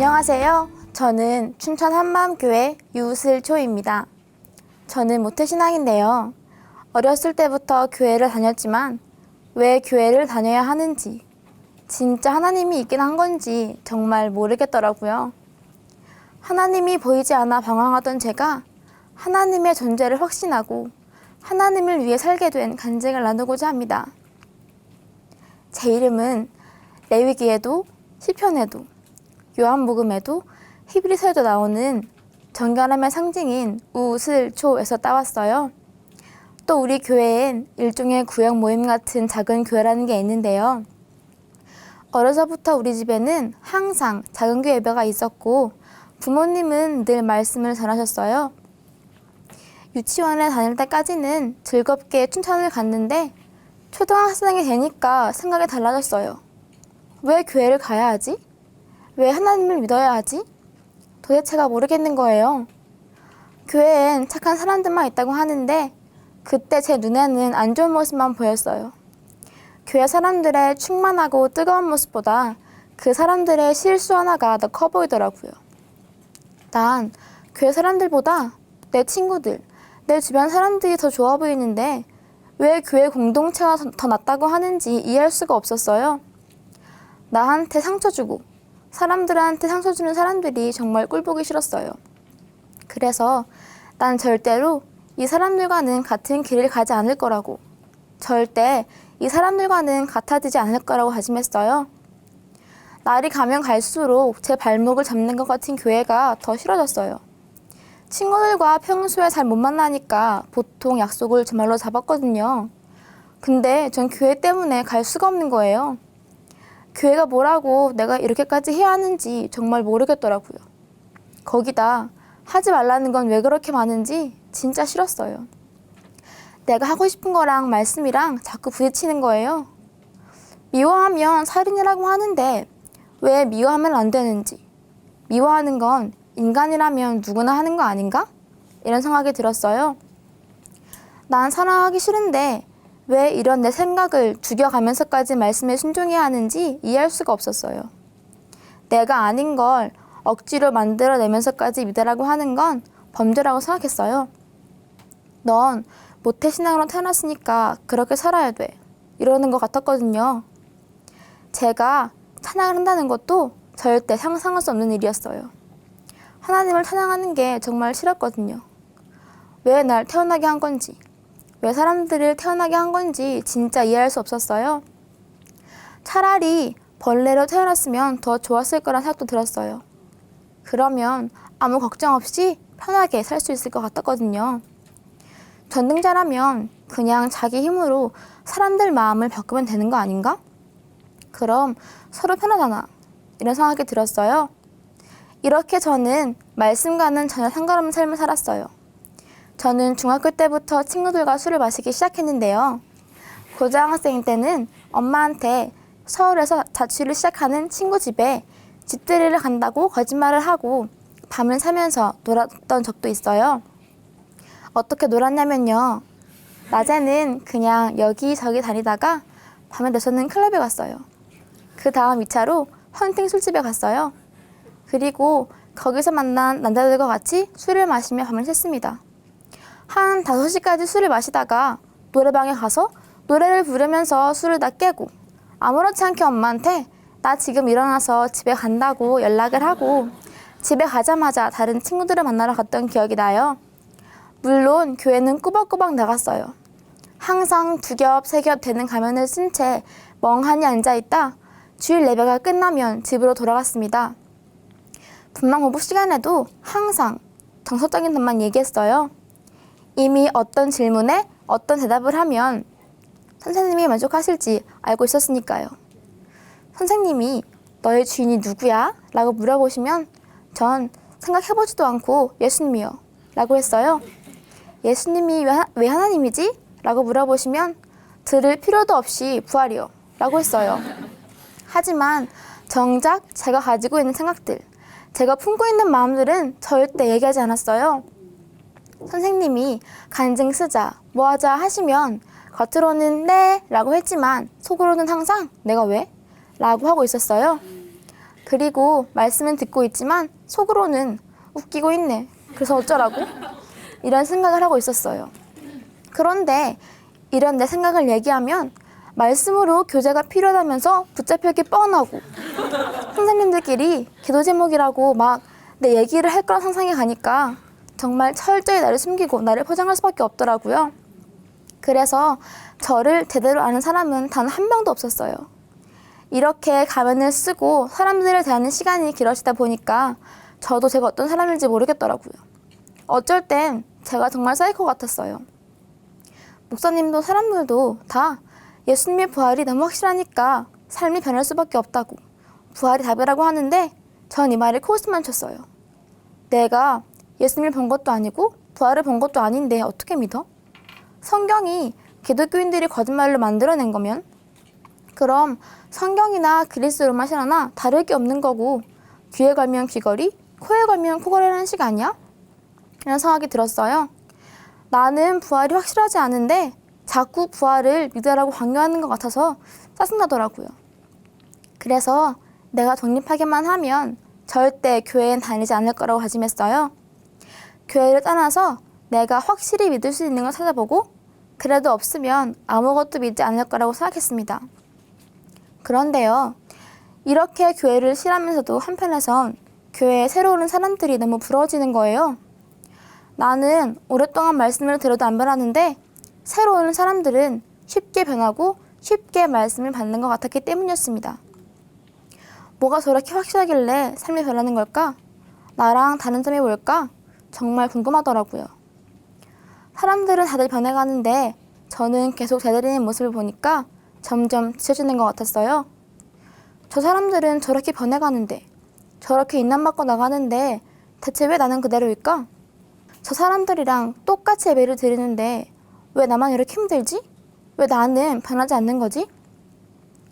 안녕하세요. 저는 춘천 한마음교회 유슬초입니다. 저는 모태신앙인데요. 어렸을 때부터 교회를 다녔지만 왜 교회를 다녀야 하는지, 진짜 하나님이 있긴 한 건지 정말 모르겠더라고요. 하나님이 보이지 않아 방황하던 제가 하나님의 존재를 확신하고 하나님을 위해 살게 된 간증을 나누고자 합니다. 제 이름은 레위기에도 시편에도 요한복음에도 히브리서에도 나오는 정결함의 상징인 우슬초에서 따왔어요. 또 우리 교회엔 일종의 구역 모임 같은 작은 교회라는 게 있는데요. 어려서부터 우리 집에는 항상 작은 교회 예배가 있었고 부모님은 늘 말씀을 전하셨어요. 유치원에 다닐 때까지는 즐겁게 춘천을 갔는데 초등학생이 되니까 생각이 달라졌어요. 왜 교회를 가야 하지? 왜 하나님을 믿어야 하지? 도대체가 모르겠는 거예요. 교회엔 착한 사람들만 있다고 하는데 그때 제 눈에는 안 좋은 모습만 보였어요. 교회 사람들의 충만하고 뜨거운 모습보다 그 사람들의 실수 하나가 더 커 보이더라고요. 난 교회 사람들보다 내 친구들, 내 주변 사람들이 더 좋아 보이는데 왜 교회 공동체가 더 낫다고 하는지 이해할 수가 없었어요. 나한테 상처 주고 사람들한테 상처 주는 사람들이 정말 꼴보기 싫었어요. 그래서 난 절대로 이 사람들과는 같은 길을 가지 않을 거라고, 절대 이 사람들과는 같아지지 않을 거라고 다짐했어요. 날이 가면 갈수록 제 발목을 잡는 것 같은 교회가 더 싫어졌어요. 친구들과 평소에 잘 못 만나니까 보통 약속을 주말로 잡았거든요. 근데 전 교회 때문에 갈 수가 없는 거예요. 교회가 뭐라고 내가 이렇게까지 해야 하는지 정말 모르겠더라고요. 거기다 하지 말라는 건 왜 그렇게 많은지 진짜 싫었어요. 내가 하고 싶은 거랑 말씀이랑 자꾸 부딪히는 거예요. 미워하면 살인이라고 하는데 왜 미워하면 안 되는지, 미워하는 건 인간이라면 누구나 하는 거 아닌가? 이런 생각이 들었어요. 난 사랑하기 싫은데 왜 이런 내 생각을 죽여가면서까지 말씀에 순종해야 하는지 이해할 수가 없었어요. 내가 아닌 걸 억지로 만들어내면서까지 믿으라고 하는 건 범죄라고 생각했어요. 넌 모태신앙으로 태어났으니까 그렇게 살아야 돼, 이러는 것 같았거든요. 제가 찬양을 한다는 것도 절대 상상할 수 없는 일이었어요. 하나님을 찬양하는 게 정말 싫었거든요. 왜 날 태어나게 한 건지, 왜 사람들을 태어나게 한 건지 진짜 이해할 수 없었어요. 차라리 벌레로 태어났으면 더 좋았을 거란 생각도 들었어요. 그러면 아무 걱정 없이 편하게 살 수 있을 것 같았거든요. 전능자라면 그냥 자기 힘으로 사람들 마음을 바꾸면 되는 거 아닌가? 그럼 서로 편하잖아, 이런 생각이 들었어요. 이렇게 저는 말씀과는 전혀 상관없는 삶을 살았어요. 저는 중학교 때부터 친구들과 술을 마시기 시작했는데요. 고등학생 때는 엄마한테 서울에서 자취를 시작하는 친구 집에 집들이를 간다고 거짓말을 하고 밤을 새면서 놀았던 적도 있어요. 어떻게 놀았냐면요. 낮에는 그냥 여기저기 다니다가 밤에 돼서는 클럽에 갔어요. 그 다음 2차로 헌팅 술집에 갔어요. 그리고 거기서 만난 남자들과 같이 술을 마시며 밤을 샜습니다. 한 5시까지 술을 마시다가 노래방에 가서 노래를 부르면서 술을 다 깨고 아무렇지 않게 엄마한테 나 지금 일어나서 집에 간다고 연락을 하고 집에 가자마자 다른 친구들을 만나러 갔던 기억이 나요. 물론 교회는 꾸벅꾸벅 나갔어요. 항상 2겹, 3겹 되는 가면을 쓴 채 멍하니 앉아있다 주일 예배가 끝나면 집으로 돌아갔습니다. 분명 공부 시간에도 항상 정서적인 것만 얘기했어요. 이미 어떤 질문에 어떤 대답을 하면 선생님이 만족하실지 알고 있었으니까요. 선생님이 너의 주인이 누구야? 라고 물어보시면 전 생각해보지도 않고 예수님이요 라고 했어요. 예수님이 왜 하나님이지? 라고 물어보시면 들을 필요도 없이 부활이요 라고 했어요. 하지만 정작 제가 가지고 있는 생각들, 제가 품고 있는 마음들은 절대 얘기하지 않았어요. 선생님이 간증 쓰자, 뭐 하자 하시면 겉으로는 네 라고 했지만 속으로는 항상 내가 왜? 라고 하고 있었어요. 그리고 말씀은 듣고 있지만 속으로는 웃기고 있네. 그래서 어쩌라고? 이런 생각을 하고 있었어요. 그런데 이런 내 생각을 얘기하면 말씀으로 교제가 필요하다면서 붙잡힐 게 뻔하고 선생님들끼리 기도 제목이라고 막 내 얘기를 할 거란 상상이 가니까 정말 철저히 나를 숨기고 나를 포장할 수밖에 없더라고요. 그래서 저를 제대로 아는 사람은 단 한 명도 없었어요. 이렇게 가면을 쓰고 사람들을 대하는 시간이 길어지다 보니까 저도 제가 어떤 사람인지 모르겠더라고요. 어쩔 땐 제가 정말 사이코 같았어요. 목사님도 사람들도 다 예수님의 부활이 너무 확실하니까 삶이 변할 수밖에 없다고 부활이 답이라고 하는데 전 이 말에 코웃음만 쳤어요. 내가 예수님을 본 것도 아니고 부활을 본 것도 아닌데 어떻게 믿어? 성경이 기독교인들이 거짓말로 만들어낸 거면 그럼 성경이나 그리스 로마 신화나 다를 게 없는 거고 귀에 걸면 귀걸이, 코에 걸면 코걸이라는 식 아니야? 이런 생각이 들었어요. 나는 부활이 확실하지 않은데 자꾸 부활을 믿으라고 강요하는 것 같아서 짜증나더라고요. 그래서 내가 독립하게만 하면 절대 교회엔 다니지 않을 거라고 다짐했어요. 교회를 떠나서 내가 확실히 믿을 수 있는 걸 찾아보고 그래도 없으면 아무것도 믿지 않을 거라고 생각했습니다. 그런데요, 이렇게 교회를 싫어하면서도 한편에선 교회에 새로 오는 사람들이 너무 부러워지는 거예요. 나는 오랫동안 말씀을 들어도 안 변하는데 새로 오는 사람들은 쉽게 변하고 쉽게 말씀을 받는 것 같았기 때문이었습니다. 뭐가 저렇게 확실하길래 삶이 변하는 걸까? 나랑 다른 점이 뭘까? 정말 궁금하더라고요. 사람들은 다들 변해가는데 저는 계속 제자리인 모습을 보니까 점점 지쳐지는 것 같았어요. 저 사람들은 저렇게 변해가는데 저렇게 인남받고 나가는데 대체 왜 나는 그대로일까? 저 사람들이랑 똑같이 예배를 드리는데 왜 나만 이렇게 힘들지? 왜 나는 변하지 않는 거지?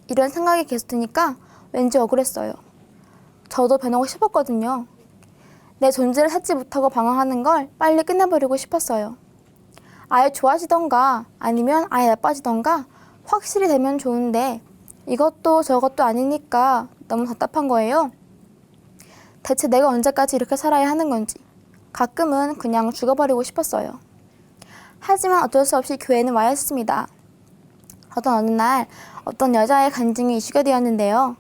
이런 생각이 계속 드니까 왠지 억울했어요. 저도 변하고 싶었거든요. 내 존재를 찾지 못하고 방황하는 걸 빨리 끝내버리고 싶었어요. 아예 좋아지던가 아니면 아예 나빠지던가 확실히 되면 좋은데 이것도 저것도 아니니까 너무 답답한 거예요. 대체 내가 언제까지 이렇게 살아야 하는 건지 가끔은 그냥 죽어버리고 싶었어요. 하지만 어쩔 수 없이 교회는 와야 했습니다. 어떤 어느 날 어떤 여자의 간증이 이슈가 되었는데요.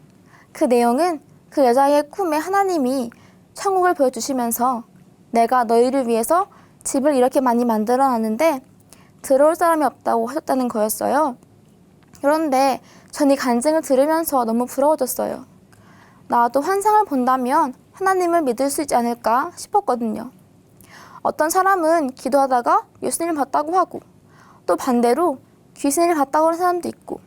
그 내용은 그 여자의 꿈에 하나님이 천국을 보여주시면서 내가 너희를 위해서 집을 이렇게 많이 만들어 놨는데 들어올 사람이 없다고 하셨다는 거였어요. 그런데 전 이 간증을 들으면서 너무 부러워졌어요. 나도 환상을 본다면 하나님을 믿을 수 있지 않을까 싶었거든요. 어떤 사람은 기도하다가 예수님을 봤다고 하고 또 반대로 귀신을 봤다고 하는 사람도 있고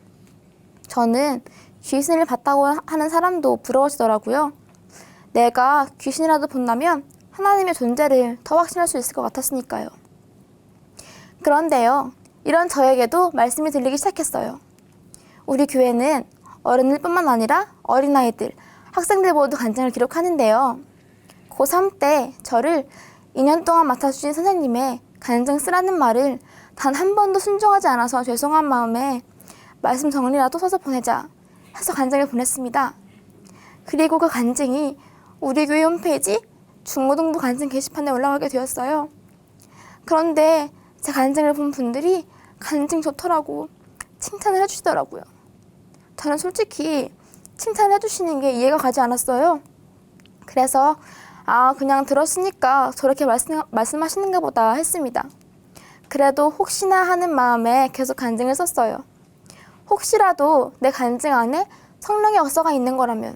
저는 귀신을 봤다고 하는 사람도 부러워지더라고요. 내가 귀신이라도 본다면 하나님의 존재를 더 확신할 수 있을 것 같았으니까요. 그런데요, 이런 저에게도 말씀이 들리기 시작했어요. 우리 교회는 어른들뿐만 아니라 어린아이들, 학생들 모두 간증을 기록하는데요. 고3 때 저를 2년 동안 맡아주신 선생님의 간증 쓰라는 말을 단 한 번도 순종하지 않아서 죄송한 마음에 말씀 정리라도 써서 보내자 해서 간증을 보냈습니다. 그리고 그 간증이 우리 교회 홈페이지 중고등부 간증 게시판에 올라가게 되었어요. 그런데 제 간증을 본 분들이 간증 좋더라고 칭찬을 해주시더라고요. 저는 솔직히 칭찬을 해주시는 게 이해가 가지 않았어요. 그래서 그냥 들었으니까 저렇게 말씀하시는가 보다 했습니다. 그래도 혹시나 하는 마음에 계속 간증을 썼어요. 혹시라도 내 간증 안에 성령의 역사가 있는 거라면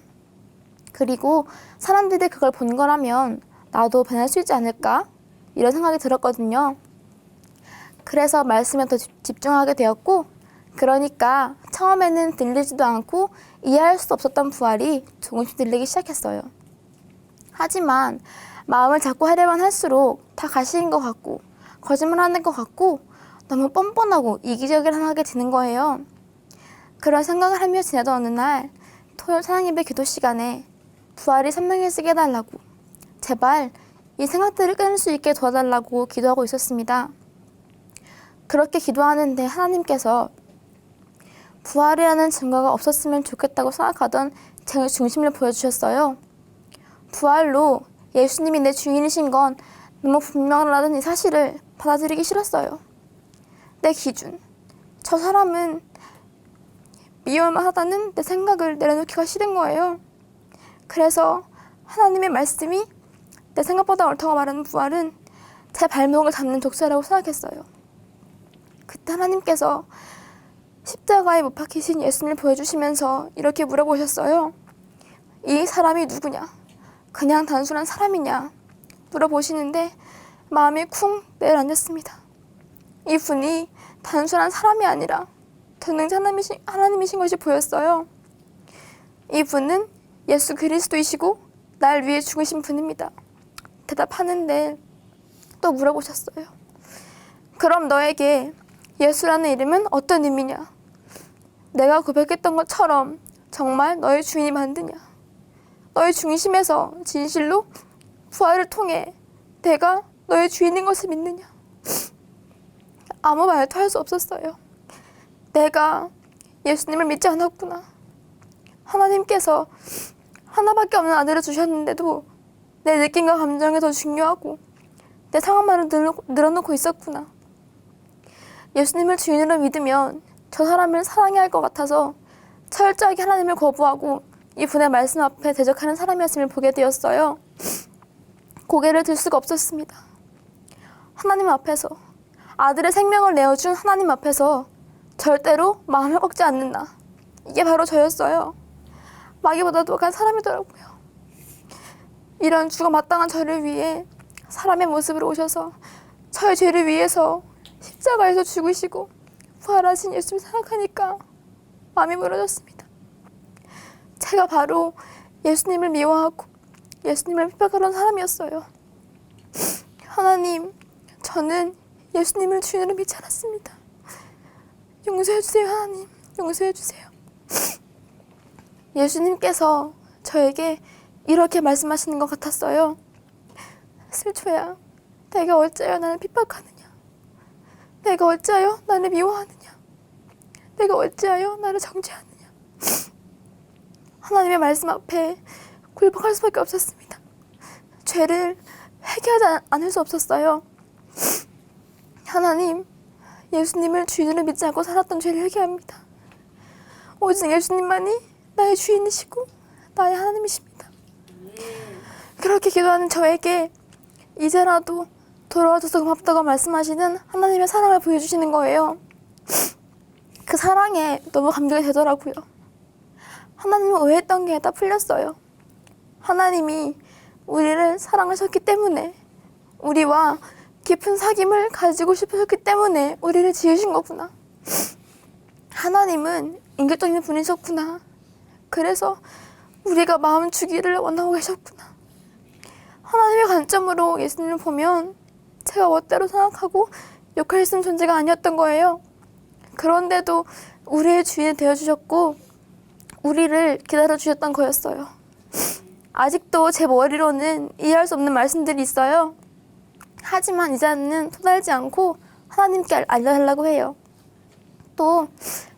그리고 사람들이 그걸 본 거라면 나도 변할 수 있지 않을까? 이런 생각이 들었거든요. 그래서 말씀에 더 집중하게 되었고 그러니까 처음에는 들리지도 않고 이해할 수 없었던 부활이 조금씩 들리기 시작했어요. 하지만 마음을 잡고 하려면 할수록 다 가시인 것 같고 거짓말하는 것 같고 너무 뻔뻔하고 이기적이하게 되는 거예요. 그런 생각을 하며 지내던 어느 날 토요일 사랑예배 기도 시간에 부활이 선명히 쓰게 해달라고 제발 이 생각들을 끊을 수 있게 도와달라고 기도하고 있었습니다. 그렇게 기도하는데 하나님께서 부활이라는 증거가 없었으면 좋겠다고 생각하던 제 중심을 보여주셨어요. 부활로 예수님이 내 주인이신 건 너무 분명하다는 이 사실을 받아들이기 싫었어요. 내 기준, 저 사람은 미워만 하다는 내 생각을 내려놓기가 싫은 거예요. 그래서 하나님의 말씀이 내 생각보다 옳다고 말하는 부활은 제 발목을 잡는 독사라고 생각했어요. 그때 하나님께서 십자가에 못 박히신 예수님을 보여주시면서 이렇게 물어보셨어요. 이 사람이 누구냐? 그냥 단순한 사람이냐? 물어보시는데 마음이 쿵 내려앉았습니다. 이분이 단순한 사람이 아니라 전능자 하나님이신 것이 보였어요. 이분은 예수 그리스도이시고 날 위해 죽으신 분입니다. 대답하는데 또 물어보셨어요. 그럼 너에게 예수라는 이름은 어떤 의미냐? 내가 고백했던 것처럼 정말 너의 주인이 만드냐? 너의 중심에서 진실로 부활을 통해 내가 너의 주인인 것을 믿느냐? 아무 말도 할 수 없었어요. 내가 예수님을 믿지 않았구나. 하나님께서 하나밖에 없는 아들을 주셨는데도 내 느낌과 감정이 더 중요하고 내 상황만을 늘어놓고 있었구나. 예수님을 주인으로 믿으면 저 사람을 사랑해야 할 것 같아서 철저하게 하나님을 거부하고 이분의 말씀 앞에 대적하는 사람이었음을 보게 되었어요. 고개를 들 수가 없었습니다. 하나님 앞에서, 아들의 생명을 내어준 하나님 앞에서 절대로 마음을 꺾지 않는 나. 이게 바로 저였어요. 마귀보다도 약한 사람이더라고요. 이런 죽어 마땅한 저를 위해 사람의 모습으로 오셔서 저의 죄를 위해서 십자가에서 죽으시고 부활하신 예수를 생각하니까 마음이 무너졌습니다. 제가 바로 예수님을 미워하고 예수님을 핍박하던 사람이었어요. 하나님, 저는 예수님을 주인으로 믿지 않았습니다. 용서해주세요. 하나님, 용서해주세요. 예수님께서 저에게 이렇게 말씀하시는 것 같았어요. 슬초야, 내가 어찌하여 나를 핍박하느냐? 내가 어찌하여 나를 미워하느냐? 내가 어찌하여 나를 정죄하느냐? 하나님의 말씀 앞에 굴복할 수밖에 없었습니다. 죄를 회개하지 않을 수 없었어요. 하나님, 예수님을 주인으로 믿지 않고 살았던 죄를 회개합니다. 오직 예수님만이 나의 주인이시고 나의 하나님이십니다. 그렇게 기도하는 저에게 이제라도 돌아와줘서 고맙다고 말씀하시는 하나님의 사랑을 보여주시는 거예요. 그 사랑에 너무 감동이 되더라고요. 하나님은 오해했던 게 다 풀렸어요. 하나님이 우리를 사랑하셨기 때문에, 우리와 깊은 사귐을 가지고 싶으셨기 때문에 우리를 지으신 거구나. 하나님은 인격적인 분이셨구나. 그래서 우리가 마음 주기를 원하고 계셨구나. 하나님의 관점으로 예수님을 보면 제가 멋대로 생각하고 욕할 수 있는 존재가 아니었던 거예요. 그런데도 우리의 주인이 되어주셨고 우리를 기다려주셨던 거였어요. 아직도 제 머리로는 이해할 수 없는 말씀들이 있어요. 하지만 이제는 토달지 않고 하나님께 알려달라고 해요. 또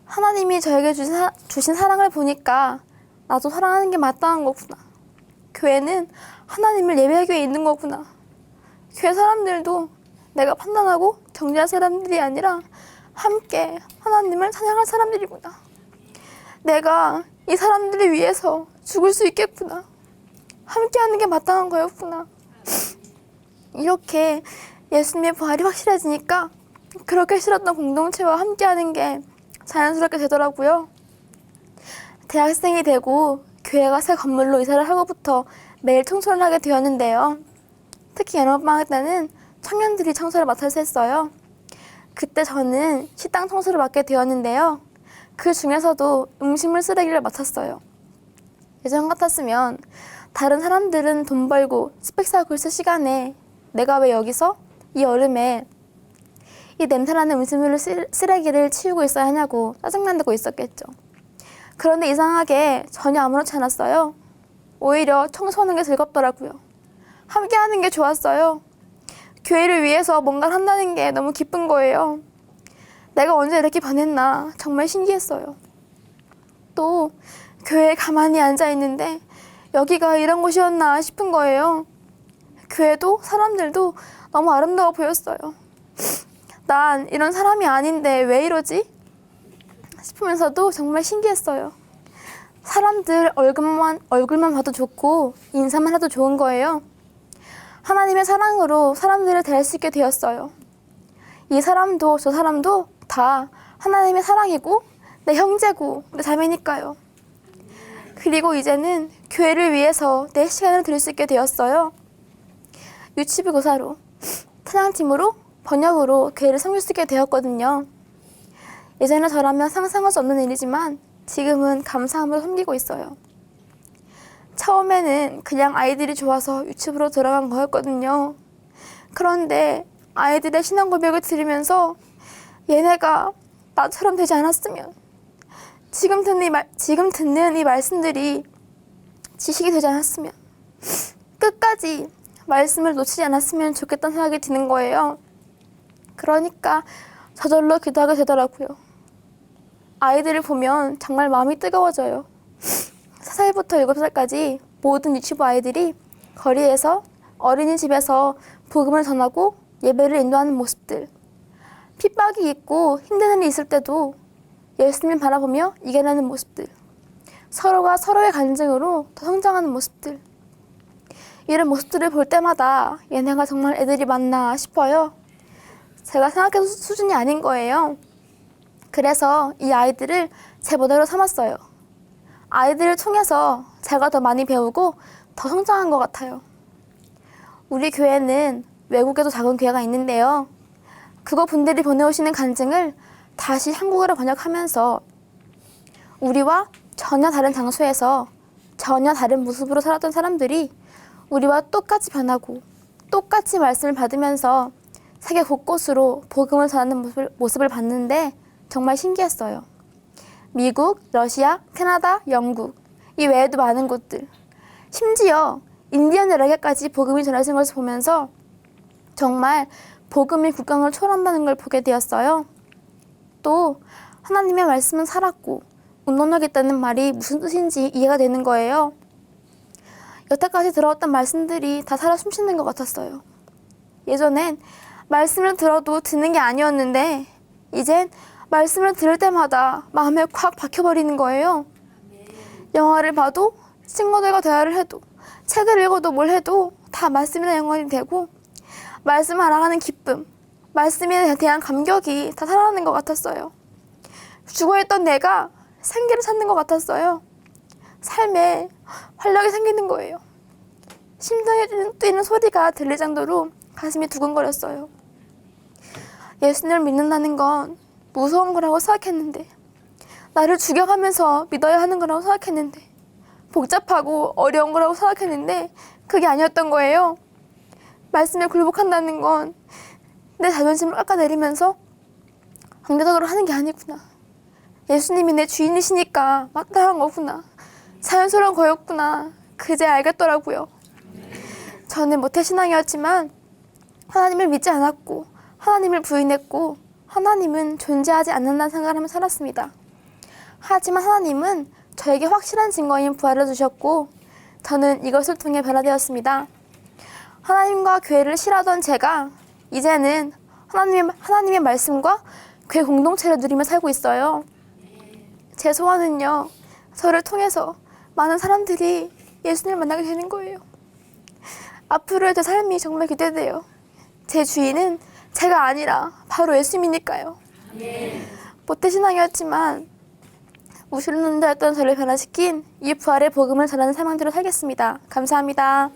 하나님이 저에게 주신 사랑을 보니까 나도 사랑하는 게 마땅한 거구나. 교회는 하나님을 예배하기 위해 있는 거구나. 교회 사람들도 내가 판단하고 정죄할 사람들이 아니라 함께 하나님을 찬양할 사람들이구나. 내가 이 사람들을 위해서 죽을 수 있겠구나. 함께 하는 게 마땅한 거였구나. 이렇게 예수님의 부활이 확실해지니까 그렇게 싫었던 공동체와 함께 하는 게 자연스럽게 되더라고요. 대학생이 되고 교회가 새 건물로 이사를 하고부터 매일 청소를 하게 되었는데요. 특히 여름방학 때는 청년들이 청소를 맡아서 했어요. 그때 저는 식당 청소를 맡게 되었는데요. 그 중에서도 음식물 쓰레기를 맡았어요. 예전 같았으면 다른 사람들은 돈 벌고 스펙 쌓고 있을 시간에 내가 왜 여기서 이 여름에 이 냄새나는 음식물 쓰레기를 치우고 있어야 하냐고 짜증내고 있었겠죠. 그런데 이상하게 전혀 아무렇지 않았어요. 오히려 청소하는 게 즐겁더라고요. 함께 하는 게 좋았어요. 교회를 위해서 뭔가를 한다는 게 너무 기쁜 거예요. 내가 언제 이렇게 변했나 정말 신기했어요. 또 교회에 가만히 앉아 있는데 여기가 이런 곳이었나 싶은 거예요. 교회도 사람들도 너무 아름다워 보였어요. 난 이런 사람이 아닌데 왜 이러지? 싶으면서도 정말 신기했어요. 사람들 얼굴만 봐도 좋고 인사만 해도 좋은 거예요. 하나님의 사랑으로 사람들을 대할 수 있게 되었어요. 이 사람도 저 사람도 다 하나님의 사랑이고 내 형제고 내 자매니까요. 그리고 이제는 교회를 위해서 내 시간을 드릴 수 있게 되었어요. 유치부 교사로, 찬양팀으로, 번역으로 교회를 섬길 수 있게 되었거든요. 예전에 저라면 상상할 수 없는 일이지만 지금은 감사함으로 섬기고 있어요. 처음에는 그냥 아이들이 좋아서 유치부로 들어간 거였거든요. 그런데 아이들의 신앙 고백을 들으면서 얘네가 나처럼 되지 않았으면, 지금 듣는 이 말씀들이 지식이 되지 않았으면, 끝까지 말씀을 놓치지 않았으면 좋겠다는 생각이 드는 거예요. 그러니까 저절로 기도하게 되더라고요. 아이들을 보면 정말 마음이 뜨거워져요. 3살부터 7살까지 모든 유치부 아이들이 거리에서 어린이집에서 복음을 전하고 예배를 인도하는 모습들, 핍박이 있고 힘든 일이 있을 때도 예수님을 바라보며 이겨내는 모습들, 서로가 서로의 간증으로 더 성장하는 모습들, 이런 모습들을 볼 때마다 얘네가 정말 애들이 맞나 싶어요. 제가 생각해도 수준이 아닌 거예요. 그래서 이 아이들을 제 모델로 삼았어요. 아이들을 통해서 제가 더 많이 배우고 더 성장한 것 같아요. 우리 교회는 외국에도 작은 교회가 있는데요. 그거 분들이 보내오시는 간증을 다시 한국어로 번역하면서 우리와 전혀 다른 장소에서 전혀 다른 모습으로 살았던 사람들이 우리와 똑같이 변하고 똑같이 말씀을 받으면서 세계 곳곳으로 복음을 전하는 모습을 봤는데 정말 신기했어요. 미국, 러시아, 캐나다, 영국, 이 외에도 많은 곳들, 심지어 인디언 나라에까지 복음이 전해진 것을 보면서 정말 복음이 국경을 초월한다는 걸 보게 되었어요. 또 하나님의 말씀은 살았고 운동하겠다는 말이 무슨 뜻인지 이해가 되는 거예요. 여태까지 들어왔던 말씀들이 다 살아 숨쉬는 것 같았어요. 예전엔 말씀을 들어도 듣는 게 아니었는데 이젠 말씀을 들을 때마다 마음에 콱 박혀버리는 거예요. 영화를 봐도 친구들과 대화를 해도 책을 읽어도 뭘 해도 다 말씀이나 연관이 되고 말씀을 알아가는 기쁨, 말씀에 대한 감격이 다 살아나는 것 같았어요. 죽어있던 내가 생기를 찾는 것 같았어요. 삶에 활력이 생기는 거예요. 심장에 뛰는 소리가 들릴 정도로 가슴이 두근거렸어요. 예수님을 믿는다는 건 무서운 거라고 생각했는데, 나를 죽여가면서 믿어야 하는 거라고 생각했는데, 복잡하고 어려운 거라고 생각했는데 그게 아니었던 거예요. 말씀에 굴복한다는 건 내 자존심을 깎아내리면서 강제적으로 하는 게 아니구나. 예수님이 내 주인이시니까 마땅한 거구나. 자연스러운 거였구나. 그제 알겠더라고요. 저는 모태신앙이었지만 하나님을 믿지 않았고 하나님을 부인했고 하나님은 존재하지 않는다는 생각을 하며 살았습니다. 하지만 하나님은 저에게 확실한 증거인 부활을 주셨고 저는 이것을 통해 변화되었습니다. 하나님과 교회를 싫어하던 제가 이제는 하나님의 말씀과 교회 공동체를 누리며 살고 있어요. 제 소원은요, 저를 통해서 많은 사람들이 예수님을 만나게 되는 거예요. 앞으로의 제 삶이 정말 기대돼요. 제 주인은 제가 아니라 바로 예수님이니까요. 모태신앙이었지만 무신론자였던 저를 변화시킨 이 부활의 복음을 전하는 사명대로 살겠습니다. 감사합니다.